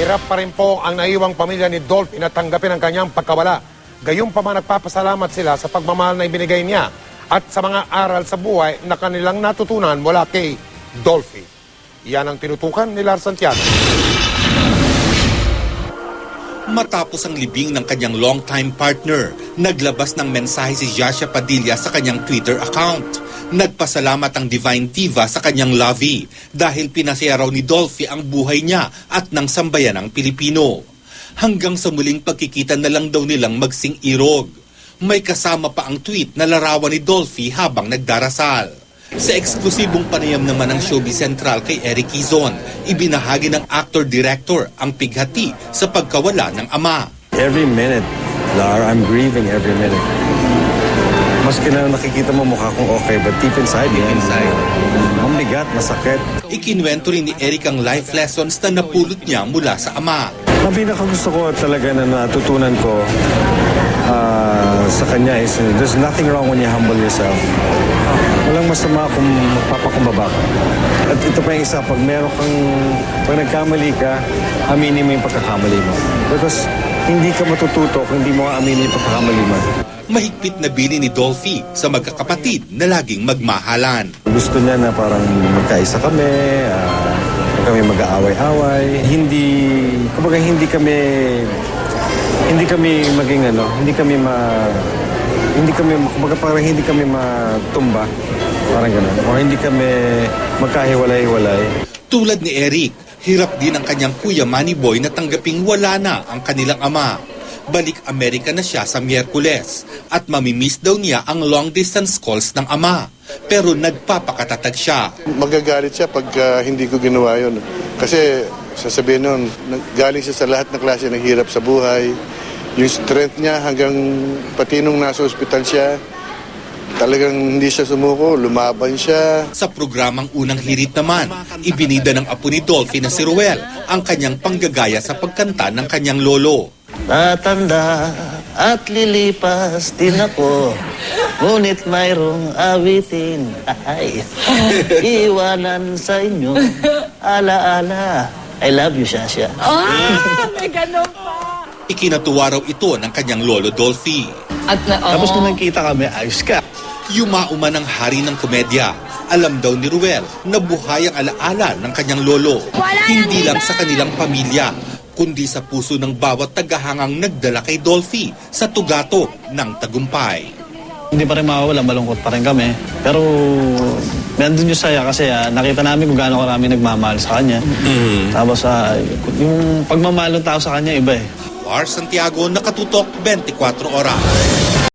Hirap pa rin po ang naiwang pamilya ni Dolphy na tanggapin ang kanyang pagkawala. Gayunpaman nagpapasalamat sila sa pagmamahal na ibinigay niya at sa mga aral sa buhay na kanilang natutunan mula kay Dolphy. Yan ang tinutukan ni Lars Santiago. Matapos ang libing ng kanyang longtime partner, naglabas ng mensahe si Jasha Padilla sa kanyang Twitter account. Nagpasalamat ang Divine Diva sa kanyang lovey dahil pinasaya raw ni Dolphy ang buhay niya at ng sambayanang Pilipino. Hanggang sa muling pagkikita na lang daw nilang magsing-irog. May kasama pa ang tweet na larawan ni Dolphy habang nagdarasal. Sa eksklusibong panayam naman ng Showbiz Central kay Eric Quizon, ibinahagi ng actor-director ang pighati sa pagkawala ng ama. Every minute, Lar, I'm grieving every minute. Maski na nakikita mo mukha kong okay, but deep inside, mabigat, masakit. Ikinwento rin ni Eric ang life lessons na napulot niya mula sa ama. Ang pinakagusto ko talaga na natutunan ko sa kanya is there's nothing wrong when you humble yourself. Walang masama kung magpapakumbaba ka. At ito pa yung isa, pag nagkamali ka, aminin mo yung pagkakamali mo. Because hindi ka matututo kung hindi mo aminin yung pagkakamali mo. Mahigpit na bini ni Dolphy sa magkakapatid na laging magmahalan. Gusto niya na parang magkaisa kami, kami mag-aaway-away. Kumbaga hindi kami maging kumbaga parang hindi kami matumba. Parang gano'n. O hindi kami magkahiwalay-hiwalay. Tulad ni Eric, hirap din ang kanyang kuya Manny Boy na tanggaping wala na ang kanilang ama. Balik Amerika na siya sa Miyerkules at mamimiss daw niya ang long-distance calls ng ama. Pero nagpapakatatag siya. Magagalit siya pag hindi ko ginawa yun. Kasi sasabihin nun, galing siya sa lahat ng klase ng hirap sa buhay. Yung strength niya hanggang pati nung nasa ospital siya, talagang hindi siya sumuko, lumaban siya. Sa programang Unang Hirit naman, ibinida ng apo ni Dolphy na si Ruel ang kanyang panggagaya sa pagkanta ng kanyang lolo. Tatanda at lilipas din ako, ngunit mayroong awitin, iwanan sa inyo, alaala, I love you, Shasha. May ganun pa. Ikinatuwa raw ito ng kanyang lolo Dolphy. Tapos nung nagkita kami, ayos ka. Yumauma ng hari ng komedya. Alam daw ni Ruel na buhay ang alaala ng kanyang lolo. Hindi lang sa kanilang pamilya, kundi sa puso ng bawat tagahangang nagdala kay Dolphy sa tugato ng tagumpay. Hindi pa rin mawawala, malungkot pa rin kami. Pero nandun yung saya kasi nakita namin kung gaano karami nagmamahal sa kanya. Tapos yung pagmamahal ng tao sa kanya, iba eh. Lars Santiago, Nakatutok, 24 Oras.